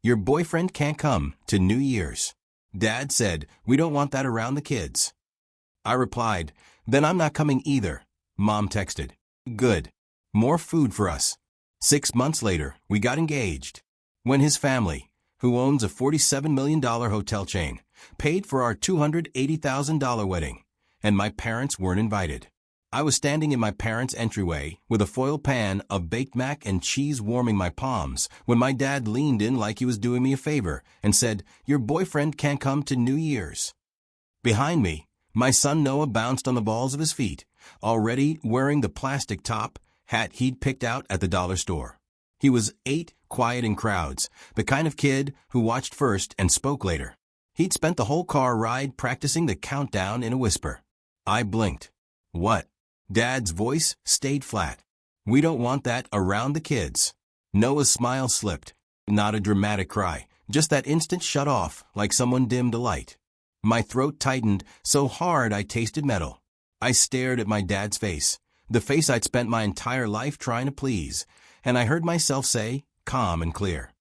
Your boyfriend can't come to New Year's. Dad said, we don't want that around the kids. I replied, then I'm not coming either. Mom texted, good. More food for us. 6 months later, we got engaged. When his family, who owns a $47 million hotel chain, paid for our $280,000 wedding, and my parents weren't invited. I was standing in my parents' entryway with a foil pan of baked mac and cheese warming my palms when my dad leaned in like he was doing me a favor and said, your boyfriend can't come to New Year's. Behind me, my son Noah bounced on the balls of his feet, already wearing the plastic top hat he'd picked out at the dollar store. He was 8, quiet in crowds, the kind of kid who watched first and spoke later. He'd spent the whole car ride practicing the countdown in a whisper. I blinked. What? Dad's voice stayed flat. We don't want that around the kids. Noah's smile slipped. Not a dramatic cry, just that instant shut off like someone dimmed a light. My throat tightened so hard I tasted metal. I stared at my dad's face, the face I'd spent my entire life trying to please, and I heard myself say, calm and clear,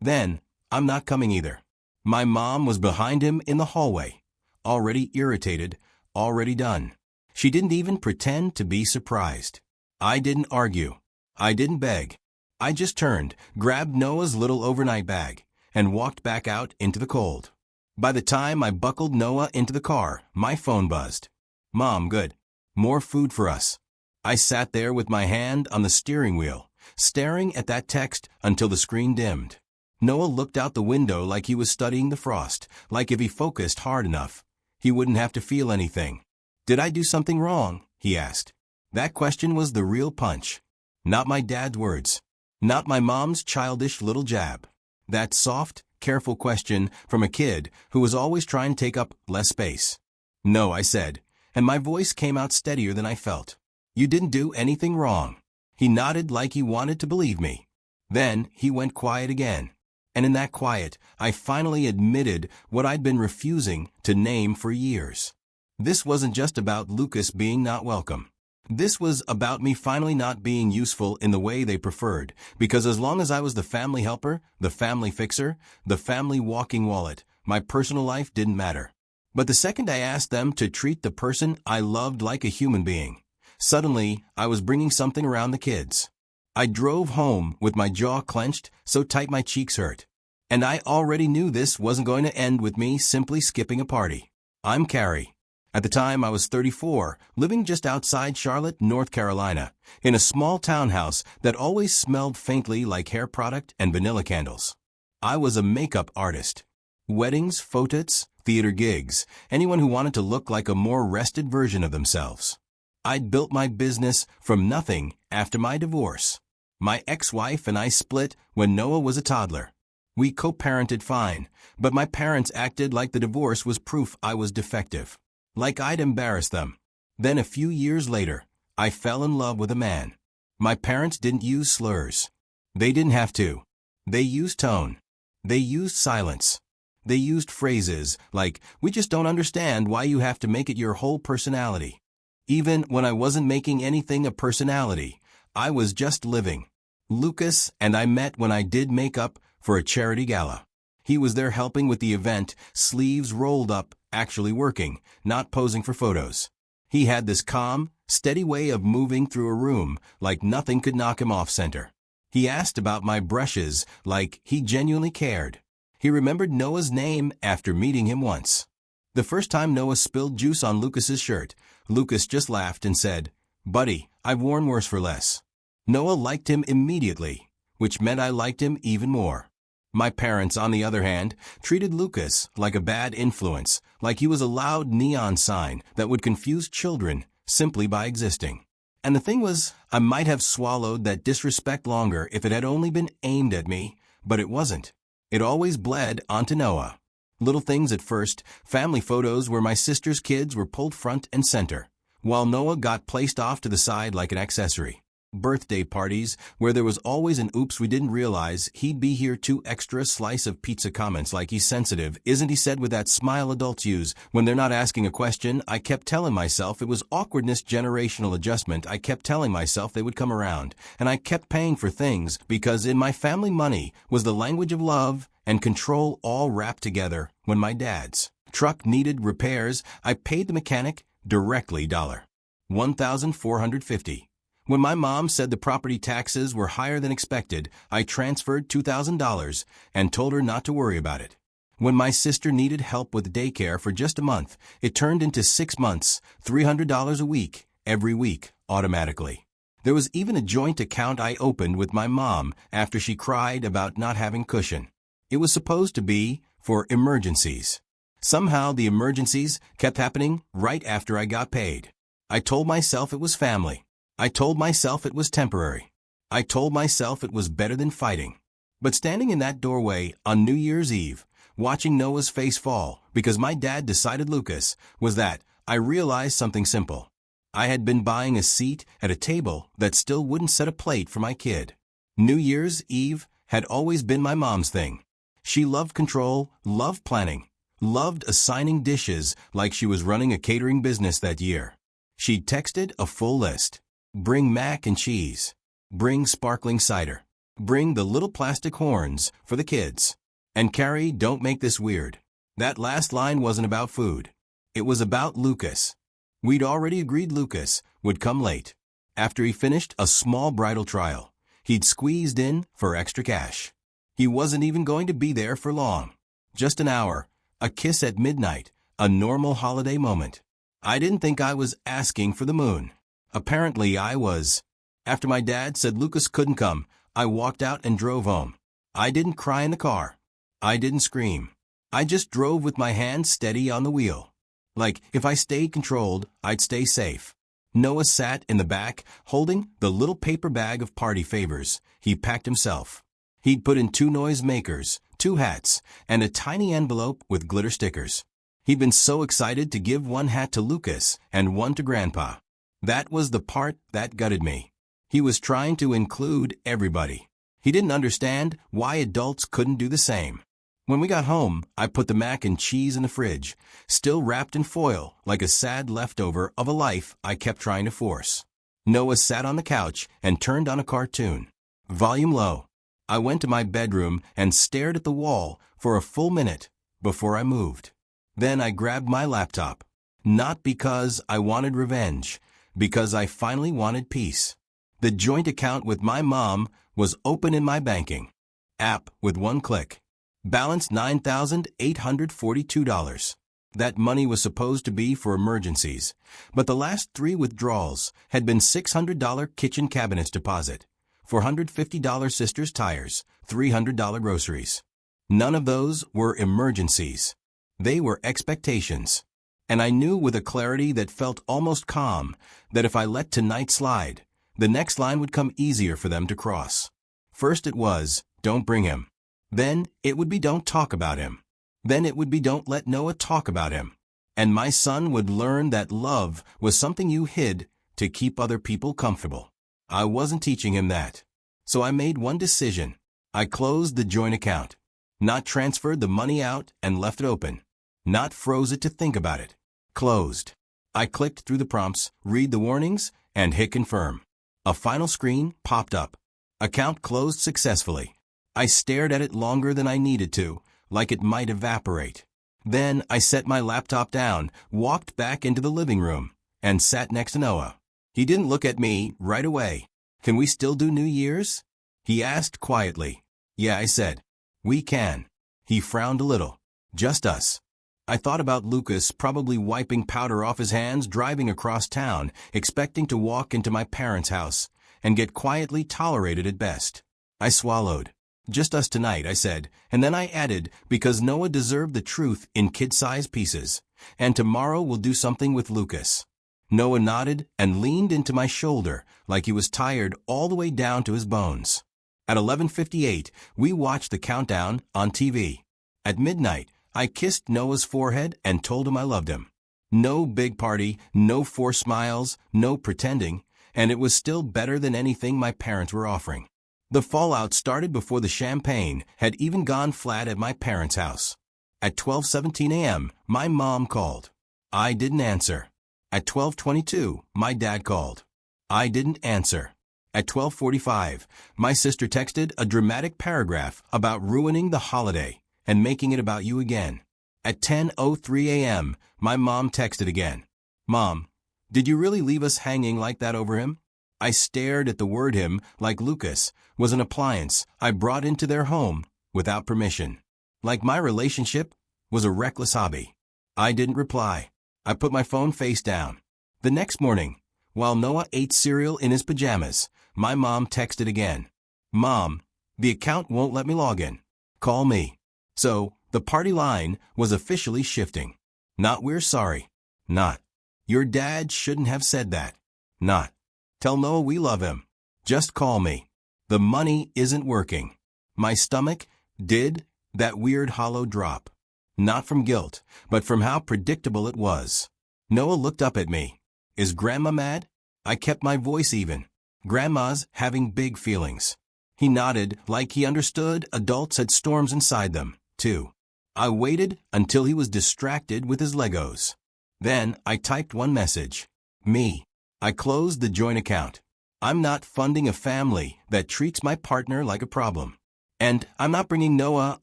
then, I'm not coming either. My mom was behind him in the hallway, already irritated, already done. She didn't even pretend to be surprised. I didn't argue. I didn't beg. I just turned, grabbed Noah's little overnight bag, and walked back out into the cold. By the time I buckled Noah into the car, my phone buzzed. Mom, good. More food for us. I sat there with my hand on the steering wheel, staring at that text until the screen dimmed. Noah looked out the window like he was studying the frost, like if he focused hard enough, he wouldn't have to feel anything. Did I do something wrong? He asked. That question was the real punch. Not my dad's words. Not my mom's childish little jab. That soft, careful question from a kid who was always trying to take up less space. No, I said, and my voice came out steadier than I felt. You didn't do anything wrong. He nodded like he wanted to believe me. Then he went quiet again. And in that quiet, I finally admitted what I'd been refusing to name for years. This wasn't just about Lucas being not welcome. This was about me finally not being useful in the way they preferred, because as long as I was the family helper, the family fixer, the family walking wallet, my personal life didn't matter. But the second I asked them to treat the person I loved like a human being, suddenly I was bringing something around the kids. I drove home with my jaw clenched so tight my cheeks hurt. And I already knew this wasn't going to end with me simply skipping a party. I'm Carrie. At the time I was 34, living just outside Charlotte, North Carolina, in a small townhouse that always smelled faintly like hair product and vanilla candles. I was a makeup artist. Weddings, photos, theater gigs, anyone who wanted to look like a more rested version of themselves. I'd built my business from nothing after my divorce. My ex-wife and I split when Noah was a toddler. We co-parented fine, but my parents acted like the divorce was proof I was defective. Like I'd embarrassed them. Then a few years later, I fell in love with a man. My parents didn't use slurs. They didn't have to. They used tone. They used silence. They used phrases like, we just don't understand why you have to make it your whole personality. Even when I wasn't making anything a personality, I was just living. Lucas and I met when I did makeup for a charity gala. He was there helping with the event, sleeves rolled up, actually working, not posing for photos. He had this calm, steady way of moving through a room like nothing could knock him off center. He asked about my brushes like he genuinely cared. He remembered Noah's name after meeting him once. The first time Noah spilled juice on Lucas's shirt, Lucas just laughed and said, "Buddy, I've worn worse for less." Noah liked him immediately, which meant I liked him even more. My parents, on the other hand, treated Lucas like a bad influence, like he was a loud neon sign that would confuse children simply by existing. And the thing was, I might have swallowed that disrespect longer if it had only been aimed at me, but it wasn't. It always bled onto Noah. Little things at first, family photos where my sister's kids were pulled front and center, while Noah got placed off to the side like an accessory. Birthday parties, where there was always an oops we didn't realize he'd be here 2 extra slice of pizza comments like he's sensitive, isn't he said with that smile adults use when they're not asking a question. I kept telling myself it was awkwardness, generational adjustment. I kept telling myself they would come around, and I kept paying for things because in my family money was the language of love and control all wrapped together when my dad's truck needed repairs. I paid the mechanic directly $1,450. When my mom said the property taxes were higher than expected, I transferred $2,000 and told her not to worry about it. When my sister needed help with daycare for just a month, it turned into 6 months, $300 a week, every week, automatically. There was even a joint account I opened with my mom after she cried about not having cushion. It was supposed to be for emergencies. Somehow the emergencies kept happening right after I got paid. I told myself it was family. I told myself it was temporary. I told myself it was better than fighting. But standing in that doorway on New Year's Eve, watching Noah's face fall because my dad decided Lucas was that, I realized something simple. I had been buying a seat at a table that still wouldn't set a plate for my kid. New Year's Eve had always been my mom's thing. She loved control, loved planning, loved assigning dishes like she was running a catering business that year. She'd texted a full list. Bring mac and cheese. Bring sparkling cider. Bring the little plastic horns for the kids. And Carrie, don't make this weird. That last line wasn't about food. It was about Lucas. We'd already agreed Lucas would come late. After he finished a small bridal trial, he'd squeezed in for extra cash. He wasn't even going to be there for long. Just an hour, a kiss at midnight, a normal holiday moment. I didn't think I was asking for the moon. Apparently I was. After my dad said Lucas couldn't come, I walked out and drove home. I didn't cry in the car. I didn't scream. I just drove with my hands steady on the wheel. Like, if I stayed controlled, I'd stay safe. Noah sat in the back, holding the little paper bag of party favors he packed himself. He'd put in 2 noisemakers, 2 hats, and a tiny envelope with glitter stickers. He'd been so excited to give 1 hat to Lucas and 1 to Grandpa. That was the part that gutted me. He was trying to include everybody. He didn't understand why adults couldn't do the same. When we got home, I put the mac and cheese in the fridge, still wrapped in foil like a sad leftover of a life I kept trying to force. Noah sat on the couch and turned on a cartoon. Volume low. I went to my bedroom and stared at the wall for a full minute before I moved. Then I grabbed my laptop. Not because I wanted revenge, because I finally wanted peace. The joint account with my mom was open in my banking app with 1 click. Balance $9,842. That money was supposed to be for emergencies, but the last 3 withdrawals had been $600 kitchen cabinets deposit, $450 sister's tires, $300 groceries. None of those were emergencies. They were expectations. And I knew with a clarity that felt almost calm that if I let tonight slide, the next line would come easier for them to cross. First it was, don't bring him. Then it would be don't talk about him. Then it would be don't let Noah talk about him. And my son would learn that love was something you hid to keep other people comfortable. I wasn't teaching him that. So I made one decision. I closed the joint account. Not transferred the money out and left it open. Not froze it to think about it. Closed. I clicked through the prompts, read the warnings, and hit confirm. A final screen popped up. Account closed successfully. I stared at it longer than I needed to, like it might evaporate. Then I set my laptop down, walked back into the living room, and sat next to Noah. He didn't look at me right away. Can we still do New Year's? He asked quietly. Yeah, I said. We can. He frowned a little. Just us. I thought about Lucas probably wiping powder off his hands driving across town, expecting to walk into my parents' house and get quietly tolerated at best. I swallowed. Just us tonight, I said, and then I added, because Noah deserved the truth in kid-sized pieces, and tomorrow we'll do something with Lucas. Noah nodded and leaned into my shoulder like he was tired all the way down to his bones. At 11:58, we watched the countdown on TV. At midnight, I kissed Noah's forehead and told him I loved him. No big party, no forced smiles, no pretending, and it was still better than anything my parents were offering. The fallout started before the champagne had even gone flat at my parents' house. At 12:17 a.m., my mom called. I didn't answer. At 12:22, my dad called. I didn't answer. At 12:45, my sister texted a dramatic paragraph about ruining the holiday and making it about you again. At 10:03 a.m., my mom texted again. Mom, did you really leave us hanging like that over him? I stared at the word him like Lucas was an appliance I brought into their home without permission. Like my relationship was a reckless hobby. I didn't reply. I put my phone face down. The next morning, while Noah ate cereal in his pajamas, my mom texted again. Mom, the account won't let me log in. Call me. So, the party line was officially shifting. Not we're sorry. Not. Your dad shouldn't have said that. Not. Tell Noah we love him. Just call me. The money isn't working. My stomach did that weird hollow drop. Not from guilt, but from how predictable it was. Noah looked up at me. Is Grandma mad? I kept my voice even. Grandma's having big feelings. He nodded like he understood adults had storms inside them, too. I waited until he was distracted with his Legos. Then I typed one message. Me. I closed the joint account. I'm not funding a family that treats my partner like a problem. And I'm not bringing Noah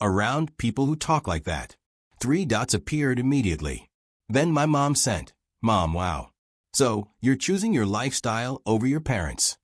around people who talk like that. 3 dots appeared immediately. Then my mom sent, Mom, wow. So, you're choosing your lifestyle over your parents'.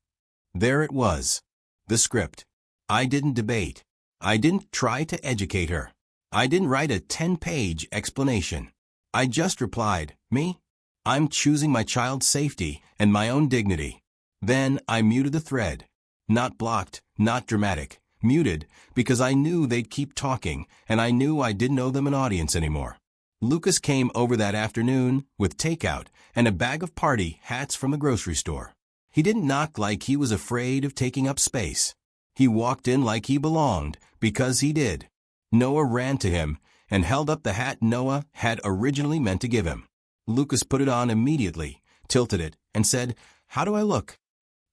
There it was. The script. I didn't debate. I didn't try to educate her. I didn't write a 10-page explanation. I just replied, me? I'm choosing my child's safety and my own dignity. Then I muted the thread. Not blocked, not dramatic. Muted, because I knew they'd keep talking, and I knew I didn't owe them an audience anymore. Lucas came over that afternoon with takeout and a bag of party hats from the grocery store. He didn't knock like he was afraid of taking up space. He walked in like he belonged, because he did. Noah ran to him and held up the hat Noah had originally meant to give him. Lucas put it on immediately, tilted it, and said, How do I look?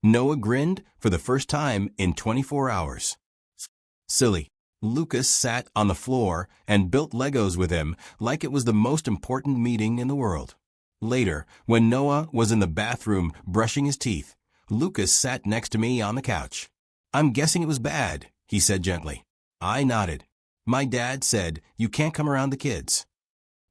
Noah grinned for the first time in 24 hours. Silly. Lucas sat on the floor and built Legos with him like it was the most important meeting in the world. Later, when Noah was in the bathroom brushing his teeth, Lucas sat next to me on the couch. I'm guessing it was bad, he said gently. I nodded. My dad said, You can't come around the kids.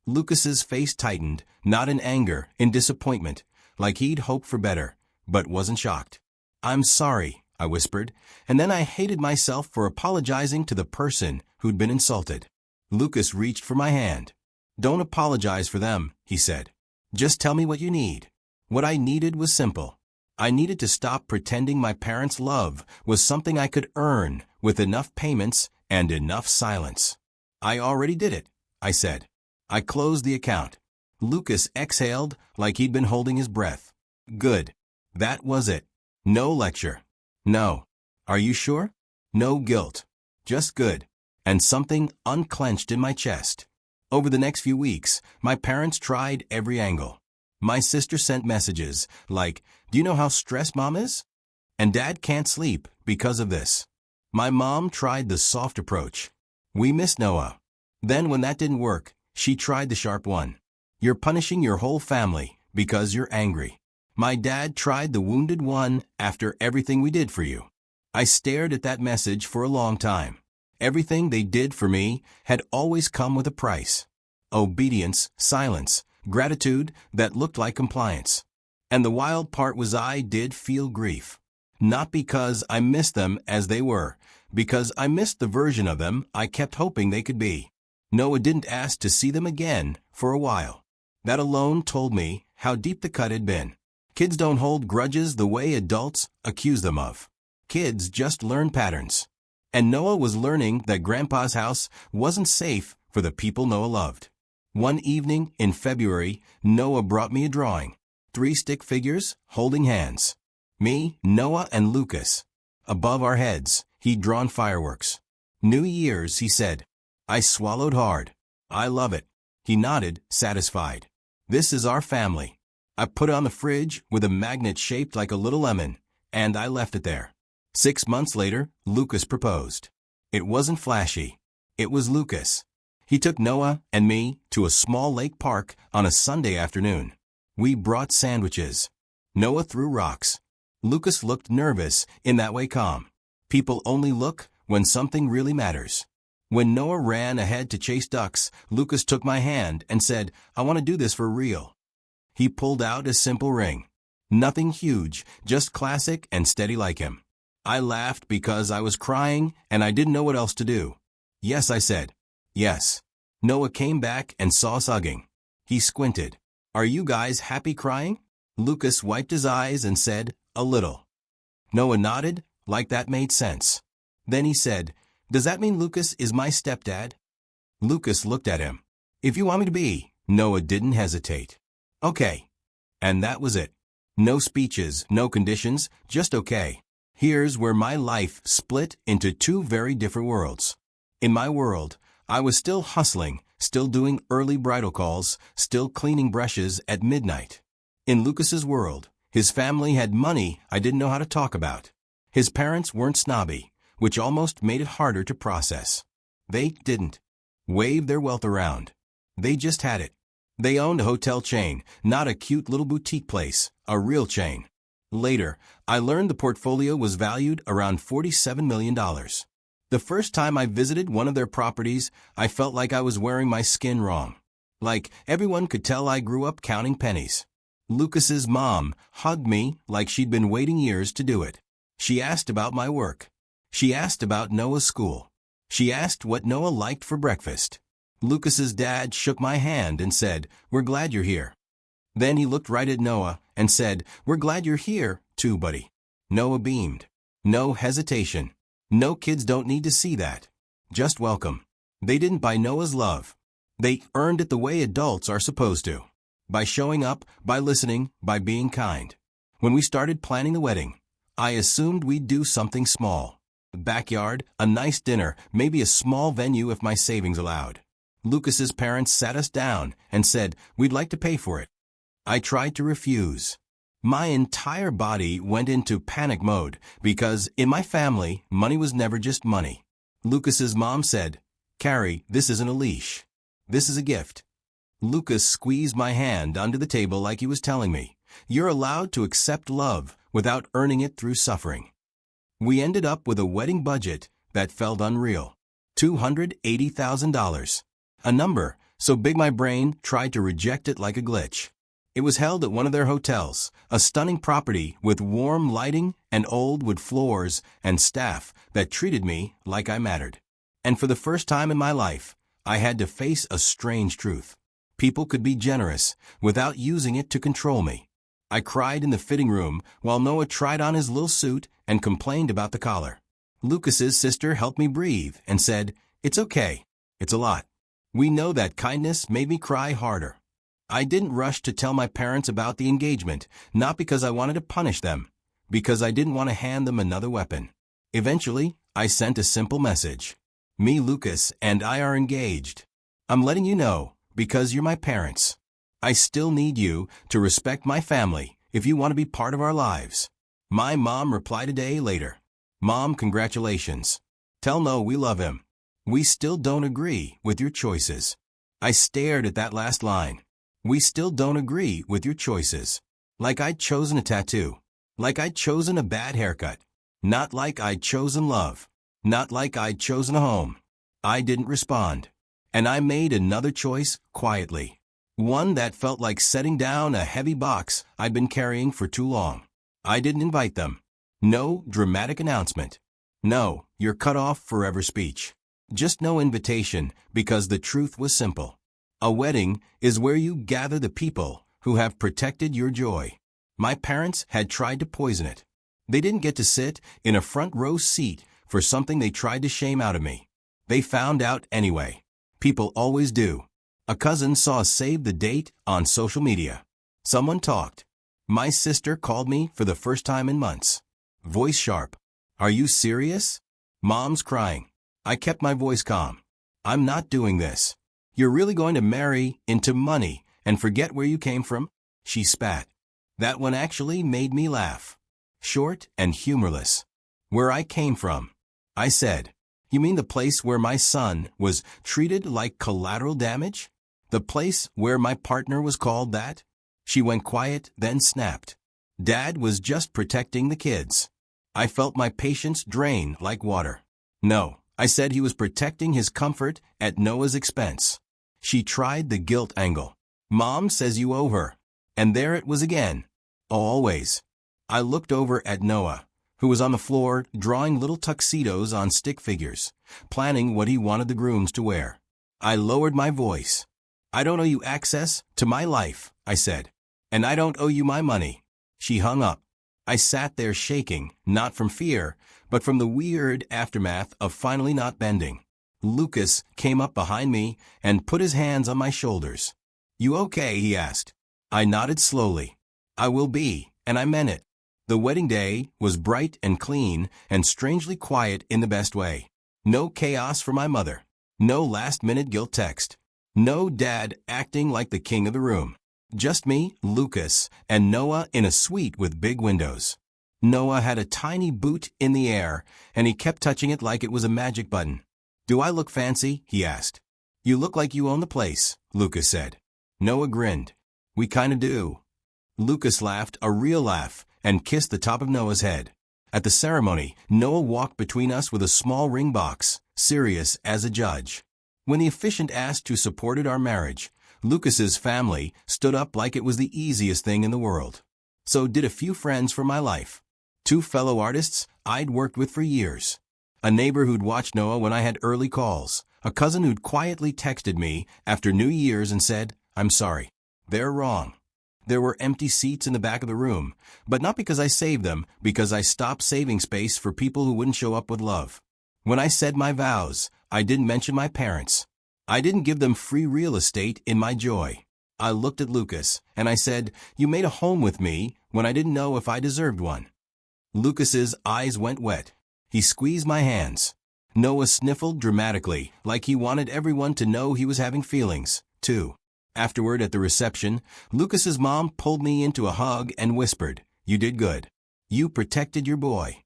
Lucas's face tightened, not in anger, in disappointment, like he'd hoped for better, but wasn't shocked. I'm sorry, I whispered, and then I hated myself for apologizing to the person who'd been insulted. Lucas reached for my hand. Don't apologize for them, he said. Just tell me what you need. What I needed was simple. I needed to stop pretending my parents' love was something I could earn with enough payments and enough silence. I already did it, I said. I closed the account. Lucas exhaled like he'd been holding his breath. Good. That was it. No lecture. No. Are you sure? No guilt. Just good. And something unclenched in my chest. Over the next few weeks, my parents tried every angle. My sister sent messages like, Do you know how stressed Mom is? And Dad can't sleep because of this. My mom tried the soft approach. We miss Noah. Then when that didn't work, she tried the sharp one. You're punishing your whole family because you're angry. My dad tried the wounded one after everything we did for you. I stared at that message for a long time. Everything they did for me had always come with a price. Obedience, silence, gratitude that looked like compliance. And the wild part was I did feel grief. Not because I missed them as they were, because I missed the version of them I kept hoping they could be. Noah didn't ask to see them again for a while. That alone told me how deep the cut had been. Kids don't hold grudges the way adults accuse them of. Kids just learn patterns. And Noah was learning that Grandpa's house wasn't safe for the people Noah loved. One evening in February, Noah brought me a drawing. 3 stick figures holding hands. Me, Noah, and Lucas. Above our heads, he'd drawn fireworks. New Year's, he said. I swallowed hard. I love it. He nodded, satisfied. This is our family. I put it on the fridge with a magnet shaped like a little lemon, and I left it there. 6 months later, Lucas proposed. It wasn't flashy. It was Lucas. He took Noah and me to a small lake park on a Sunday afternoon. We brought sandwiches. Noah threw rocks. Lucas looked nervous, in that way calm. People only look when something really matters. When Noah ran ahead to chase ducks, Lucas took my hand and said, "I want to do this for real." He pulled out a simple ring. Nothing huge, just classic and steady like him. I laughed because I was crying and I didn't know what else to do. "Yes," I said. "Yes." Noah came back and saw us hugging. He squinted. "Are you guys happy crying?" Lucas wiped his eyes and said, "A little." Noah nodded, like that made sense. Then he said, "Does that mean Lucas is my stepdad?" Lucas looked at him. "If you want me to be." Noah didn't hesitate. "Okay." And that was it. No speeches, no conditions, just okay. Here's where my life split into two very different worlds. In my world, I was still hustling, still doing early bridal calls, still cleaning brushes at midnight. In Lucas's world, his family had money I didn't know how to talk about. His parents weren't snobby, which almost made it harder to process. They didn't wave their wealth around. They just had it. They owned a hotel chain, not a cute little boutique place, a real chain. Later, I learned the portfolio was valued around $47 million. The first time I visited one of their properties, I felt like I was wearing my skin wrong. Like everyone could tell I grew up counting pennies. Lucas's mom hugged me like she'd been waiting years to do it. She asked about my work. She asked about Noah's school. She asked what Noah liked for breakfast. Lucas's dad shook my hand and said, "We're glad you're here." Then he looked right at Noah and said, "We're glad you're here, too, buddy." Noah beamed. No hesitation. No, kids don't need to see that. Just welcome. They didn't buy Noah's love. They earned it the way adults are supposed to. By showing up, by listening, by being kind. When we started planning the wedding, I assumed we'd do something small. A backyard, a nice dinner, maybe a small venue if my savings allowed. Lucas's parents sat us down and said, "We'd like to pay for it." I tried to refuse. My entire body went into panic mode because, in my family, money was never just money. Lucas's mom said, "Carrie, this isn't a leash. This is a gift." Lucas squeezed my hand under the table like he was telling me, "You're allowed to accept love without earning it through suffering." We ended up with a wedding budget that felt unreal. $280,000. A number so big my brain tried to reject it like a glitch. It was held at one of their hotels, a stunning property with warm lighting and old wood floors and staff that treated me like I mattered. And for the first time in my life, I had to face a strange truth. People could be generous without using it to control me. I cried in the fitting room while Noah tried on his little suit and complained about the collar. Lucas's sister helped me breathe and said, "It's okay. It's a lot." We know that kindness made me cry harder. I didn't rush to tell my parents about the engagement, not because I wanted to punish them, because I didn't want to hand them another weapon. Eventually, I sent a simple message. "Me, Lucas, and I are engaged. I'm letting you know, because you're my parents. I still need you to respect my family if you want to be part of our lives." My mom replied a day later. "Mom, congratulations. Tell Noah we love him. We still don't agree with your choices." I stared at that last line. We still don't agree with your choices. Like I'd chosen a tattoo. Like I'd chosen a bad haircut. Not like I'd chosen love. Not like I'd chosen a home. I didn't respond. And I made another choice quietly. One that felt like setting down a heavy box I'd been carrying for too long. I didn't invite them. No dramatic announcement. No, you're cut off forever speech. Just no invitation, because the truth was simple. A wedding is where you gather the people who have protected your joy. My parents had tried to poison it. They didn't get to sit in a front row seat for something they tried to shame out of me. They found out anyway. People always do. A cousin saw a save the date on social media. Someone talked. My sister called me for the first time in months. Voice sharp. "Are you serious?" Mom's crying. I kept my voice calm. "I'm not doing this. You're really going to marry into money and forget where you came from?" She spat. That one actually made me laugh. Short and humorless. "Where I came from," I said. "You mean the place where my son was treated like collateral damage? The place where my partner was called that?" She went quiet, then snapped. Dad was just protecting the kids. I felt my patience drain like water. No, I said he was protecting his comfort at Noah's expense. She tried the guilt angle. Mom says you owe her. And there it was again. Always. I looked over at Noah, who was on the floor drawing little tuxedos on stick figures, planning what he wanted the grooms to wear. I lowered my voice. I don't owe you access to my life, I said. And I don't owe you my money. She hung up. I sat there shaking, not from fear, but from the weird aftermath of finally not bending. Lucas came up behind me and put his hands on my shoulders. You okay? He asked. I nodded slowly. I will be, and I meant it. The wedding day was bright and clean and strangely quiet in the best way. No chaos for my mother. No last-minute guilt text. No dad acting like the king of the room. Just me, Lucas, and Noah in a suite with big windows. Noah had a tiny boot in the air, and he kept touching it like it was a magic button. Do I look fancy? He asked. You look like you own the place, Lucas said. Noah grinned. We kinda do. Lucas laughed, a real laugh, and kissed the top of Noah's head. At the ceremony, Noah walked between us with a small ring box, serious as a judge. When the officiant asked who supported our marriage, Lucas's family stood up like it was the easiest thing in the world. So did a few friends from my life. 2 fellow artists I'd worked with for years. A neighbor who'd watched Noah when I had early calls. A cousin who'd quietly texted me after New Year's and said, I'm sorry. They're wrong. There were empty seats in the back of the room, but not because I saved them, because I stopped saving space for people who wouldn't show up with love. When I said my vows, I didn't mention my parents. I didn't give them free real estate in my joy. I looked at Lucas, and I said, you made a home with me when I didn't know if I deserved one. Lucas's eyes went wet. He squeezed my hands. Noah sniffled dramatically, like he wanted everyone to know he was having feelings, too. Afterward, at the reception, Lucas's mom pulled me into a hug and whispered, you did good. You protected your boy.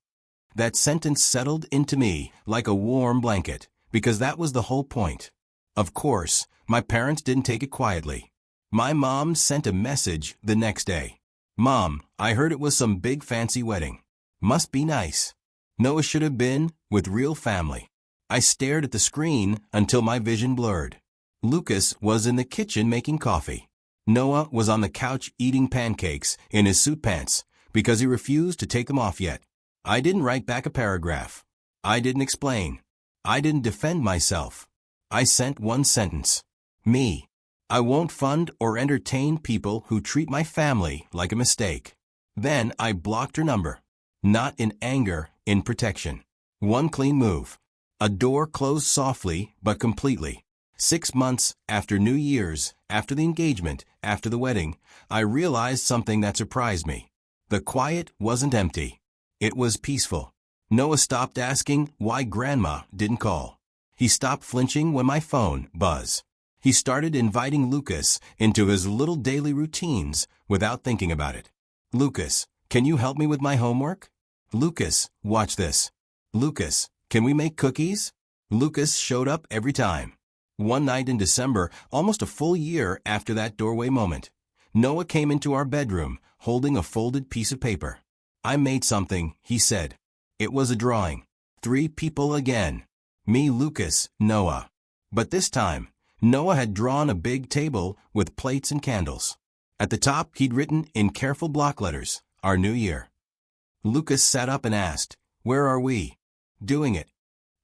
That sentence settled into me like a warm blanket, because that was the whole point. Of course, my parents didn't take it quietly. My mom sent a message the next day. Mom, I heard it was some big fancy wedding. Must be nice. Noah should have been with real family. I stared at the screen until my vision blurred. Lucas was in the kitchen making coffee. Noah was on the couch eating pancakes in his suit pants because he refused to take them off yet. I didn't write back a paragraph. I didn't explain. I didn't defend myself. I sent one sentence. Me. I won't fund or entertain people who treat my family like a mistake. Then I blocked her number. Not in anger, in protection. One clean move. A door closed softly but completely. 6 months after New Year's, after the engagement, after the wedding, I realized something that surprised me. The quiet wasn't empty. It was peaceful. Noah stopped asking why Grandma didn't call. He stopped flinching when my phone buzzed. He started inviting Lucas into his little daily routines without thinking about it. Lucas, can you help me with my homework? Lucas, watch this. Lucas, can we make cookies? Lucas showed up every time. One night in December, almost a full year after that doorway moment, Noah came into our bedroom holding a folded piece of paper. I made something, he said. It was a drawing. 3 people again. Me, Lucas, Noah. But this time, Noah had drawn a big table with plates and candles. At the top, he'd written in careful block letters, our new year. Lucas sat up and asked, where are we? Doing it.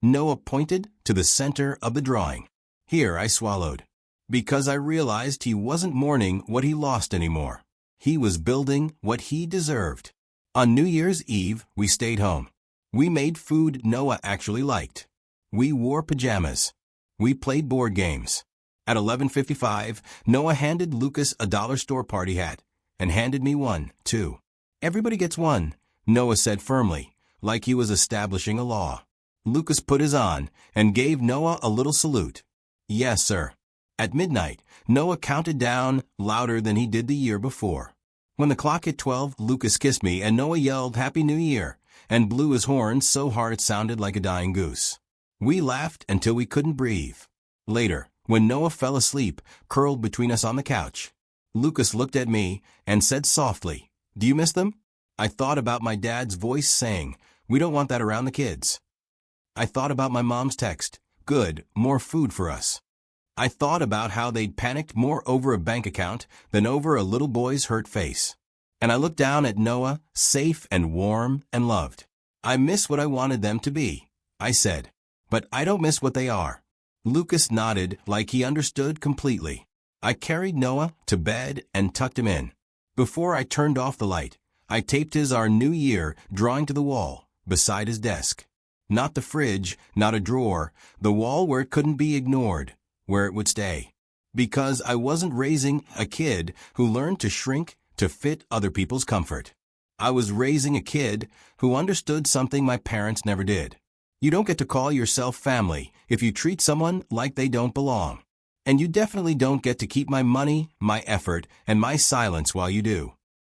Noah pointed to the center of the drawing. Here, I swallowed. Because I realized he wasn't mourning what he lost anymore. He was building what he deserved. On New Year's Eve, we stayed home. We made food Noah actually liked. We wore pajamas. We played board games. At 11:55, Noah handed Lucas a dollar store party hat and handed me one, too. Everybody gets one, Noah said firmly, like he was establishing a law. Lucas put his on and gave Noah a little salute. Yes, sir. At midnight, Noah counted down louder than he did the year before. When the clock hit 12, Lucas kissed me and Noah yelled Happy New Year and blew his horn so hard it sounded like a dying goose. We laughed until we couldn't breathe. Later, when Noah fell asleep, curled between us on the couch, Lucas looked at me and said softly, Do you miss them? I thought about my dad's voice saying, "We don't want that around the kids." I thought about my mom's text, "Good, more food for us." I thought about how they'd panicked more over a bank account than over a little boy's hurt face. And I looked down at Noah, safe and warm and loved. "I miss what I wanted them to be," I said. "But I don't miss what they are." Lucas nodded like he understood completely. I carried Noah to bed and tucked him in. Before I turned off the light, I taped his "Our New Year" drawing to the wall, beside his desk. Not the fridge, not a drawer, the wall where it couldn't be ignored, where it would stay. Because I wasn't raising a kid who learned to shrink to fit other people's comfort. I was raising a kid who understood something my parents never did. You don't get to call yourself family if you treat someone like they don't belong. And you definitely don't get to keep my money, my effort, and my silence while you do.